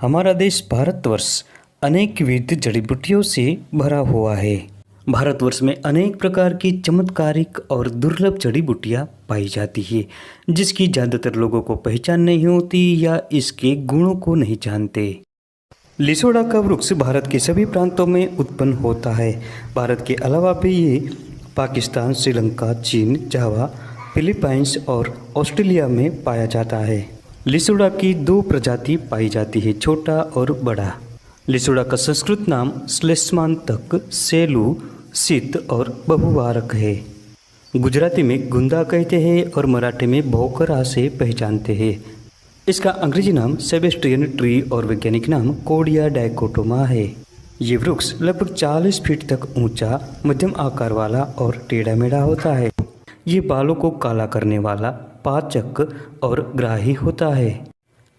हमारा देश भारतवर्ष अनेक विविध जड़ी बूटियों से भरा हुआ है। भारतवर्ष में अनेक प्रकार की चमत्कारिक और दुर्लभ जड़ी बूटियाँ पाई जाती है, जिसकी ज़्यादातर लोगों को पहचान नहीं होती या इसके गुणों को नहीं जानते। लिसोड़ा का वृक्ष भारत के सभी प्रांतों में उत्पन्न होता है। भारत के अलावा भी ये पाकिस्तान, श्रीलंका, चीन, जावा, फिलीपाइंस और ऑस्ट्रेलिया में पाया जाता है। लिसोड़ा की दो प्रजाति पाई जाती है, छोटा और बड़ा। लिसोड़ा का संस्कृत नाम श्लेष्मांतक, सेलू, शीत और बहुवारक है। गुजराती में गुंदा कहते हैं और मराठी में भोकरा से पहचानते हैं। इसका अंग्रेजी नाम सेबेस्टियन ट्री और वैज्ञानिक नाम कोडिया डाइकोटोमा है। ये वृक्ष लगभग 40 फीट तक ऊंचा, मध्यम आकार वाला और टेढ़ा मेढ़ा होता है। ये बालों को काला करने वाला, पाचक और ग्राही होता है।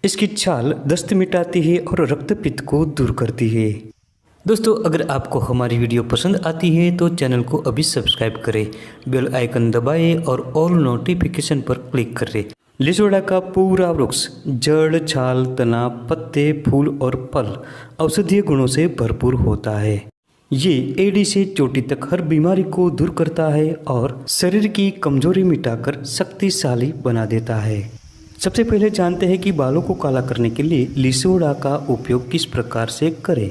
इसकी छाल दस्त मिटाती है और रक्तपित्त को दूर करती है। दोस्तों, अगर आपको हमारी वीडियो पसंद आती है तो चैनल को अभी सब्सक्राइब करें, बेल आइकन दबाएं और ऑल नोटिफिकेशन पर क्लिक करें। लिसोड़ा का पूरा वृक्ष जड़, छाल, तना, पत्ते, फूल और फल औषधीय गुणों से भरपूर होता है। ये एड़ी से चोटी तक हर बीमारी को दूर करता है और शरीर की कमजोरी मिटाकर शक्तिशाली बना देता है। सबसे पहले जानते हैं कि बालों को काला करने के लिए लिसोड़ा का उपयोग किस प्रकार से करें।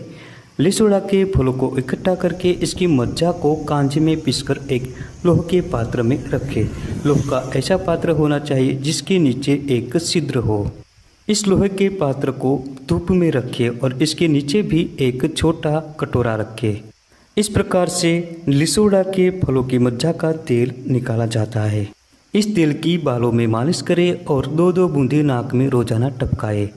लिसोड़ा के फलों को इकट्ठा करके इसकी मज्जा को कांचे में पीसकर एक लोहे के पात्र में रखें। लोहे का ऐसा पात्र होना चाहिए जिसके नीचे एक छिद्र हो। इस लोहे के पात्र को धूप में रखें और इसके नीचे भी एक छोटा कटोरा रखें। इस प्रकार से लिसोड़ा के फलों की मज्जा का तेल निकाला जाता है। इस तेल की बालों में मालिश करें और 2-2 बूंदे नाक में रोजाना टपकाएं।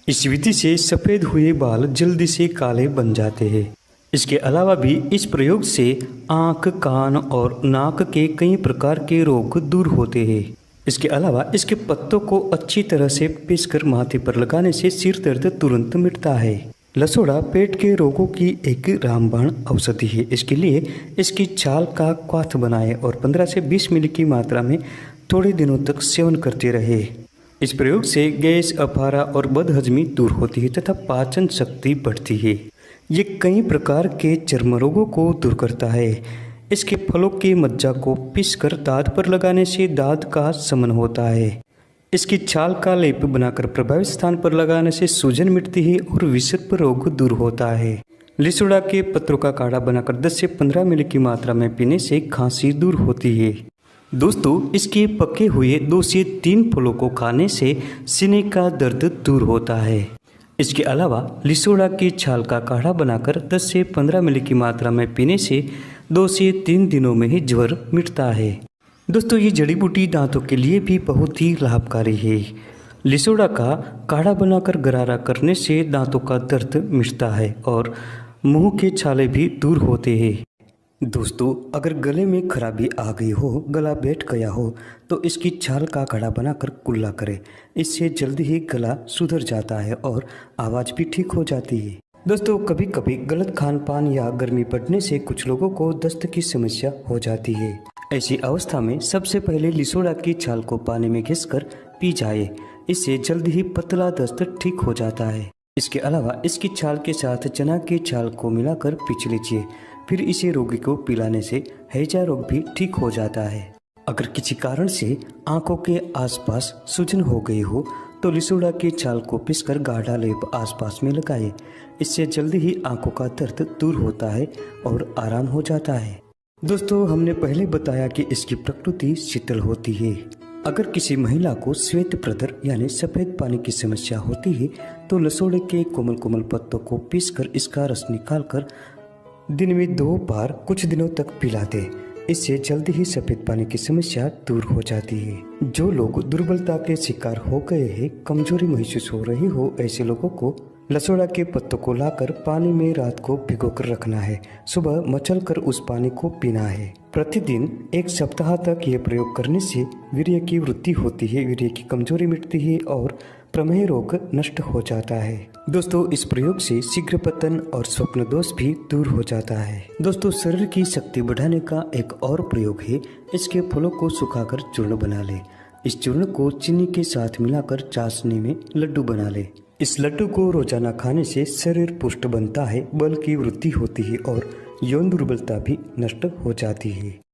इस विधि से सफ़ेद हुए बाल जल्दी से काले बन जाते हैं। इसके अलावा भी इस प्रयोग से आँख, कान और नाक के कई प्रकार के रोग दूर होते हैं। इसके अलावा इसके पत्तों को अच्छी तरह से पीसकर माथे पर लगाने से सिर दर्द तुरंत मिटता है। लिसोड़ा पेट के रोगों की एक रामबाण औषधि है। इसके लिए इसकी छाल का क्वाथ बनाएं और 15 से 20 मिली की मात्रा में थोड़े दिनों तक सेवन करते रहे। इस प्रयोग से गैस, अफारा और बदहजमी दूर होती है तथा पाचन शक्ति बढ़ती है। ये कई प्रकार के चर्म रोगों को दूर करता है। इसके फलों के मज्जा को पीसकर दांत पर लगाने से दांत का शमन होता है। इसकी छाल का लेप बनाकर प्रभावित स्थान पर लगाने से सूजन मिटती है और विषाक्त रोग दूर होता है। लिसोड़ा के पत्रों का काढ़ा बनाकर 10 से 15 मिली की मात्रा में पीने से खांसी दूर होती है। दोस्तों, इसके पके हुए 2 से 3 फलों को खाने से सीने का दर्द दूर होता है। इसके अलावा लिसोड़ा की छाल का काढ़ा बनाकर 10 से 15 मिली की मात्रा में पीने से 2 से 3 दिनों में ही ज्वर मिटता है। दोस्तों, ये जड़ी बूटी दांतों के लिए भी बहुत ही लाभकारी है। लिसोड़ा का काढ़ा बनाकर गरारा करने से दांतों का दर्द मिटता है और मुंह के छाले भी दूर होते हैं। दोस्तों, अगर गले में खराबी आ गई हो, गला बैठ गया हो, तो इसकी छाल का काढ़ा बनाकर कुल्ला करें। इससे जल्दी ही गला सुधर जाता है और आवाज़ भी ठीक हो जाती है। दोस्तों, कभी कभी गलत खान पान या गर्मी पड़ने से कुछ लोगों को दस्त की समस्या हो जाती है। ऐसी अवस्था में सबसे पहले लिसोड़ा की छाल को पानी में घिसकर पी जाए। इससे जल्दी ही पतला दस्त ठीक हो जाता है। इसके अलावा इसकी छाल के साथ चना की छाल को मिलाकर पीस लीजिए। फिर इसे रोगी को पिलाने से हैजा रोग भी ठीक हो जाता है। अगर किसी कारण से आंखों के आसपास सूजन हो गई हो तो लिसोड़ा की छाल को पीसकर गाढ़ा लेप आसपास में लगाएं। इससे जल्दी ही आंखों का दर्द दूर होता है और आराम हो जाता है। दोस्तों, हमने पहले बताया कि इसकी प्रकृति शीतल होती है। अगर किसी महिला को श्वेत प्रदर यानी सफ़ेद पानी की समस्या होती है तो लिसोड़े के कोमल कोमल पत्तों को पीसकर इसका रस निकालकर दिन में 2 बार कुछ दिनों तक पिला दे। इससे जल्दी ही सफ़ेद पानी की समस्या दूर हो जाती है। जो लोग दुर्बलता के शिकार हो गए हैं, कमजोरी महसूस हो रही हो, ऐसे लोगों को लिसोड़ा के पत्तों को लाकर पानी में रात को भिगोकर रखना है। सुबह मचलकर उस पानी को पीना है। प्रतिदिन 1 सप्ताह तक यह प्रयोग करने से वीर्य की वृद्धि होती है, वीर्य की कमजोरी मिटती है और प्रमेह रोग नष्ट हो जाता है। दोस्तों, इस प्रयोग से शीघ्र पतन और स्वप्न दोष भी दूर हो जाता है। दोस्तों, शरीर की शक्ति बढ़ाने का एक और प्रयोग है। इसके फलों को सुखाकर चूर्ण बना लें। इस चूर्ण को चीनी के साथ मिलाकर चाशनी में लड्डू बना ले। इस लड्डू को रोजाना खाने से शरीर पुष्ट बनता है, बल की वृद्धि होती है और यौन दुर्बलता भी नष्ट हो जाती है।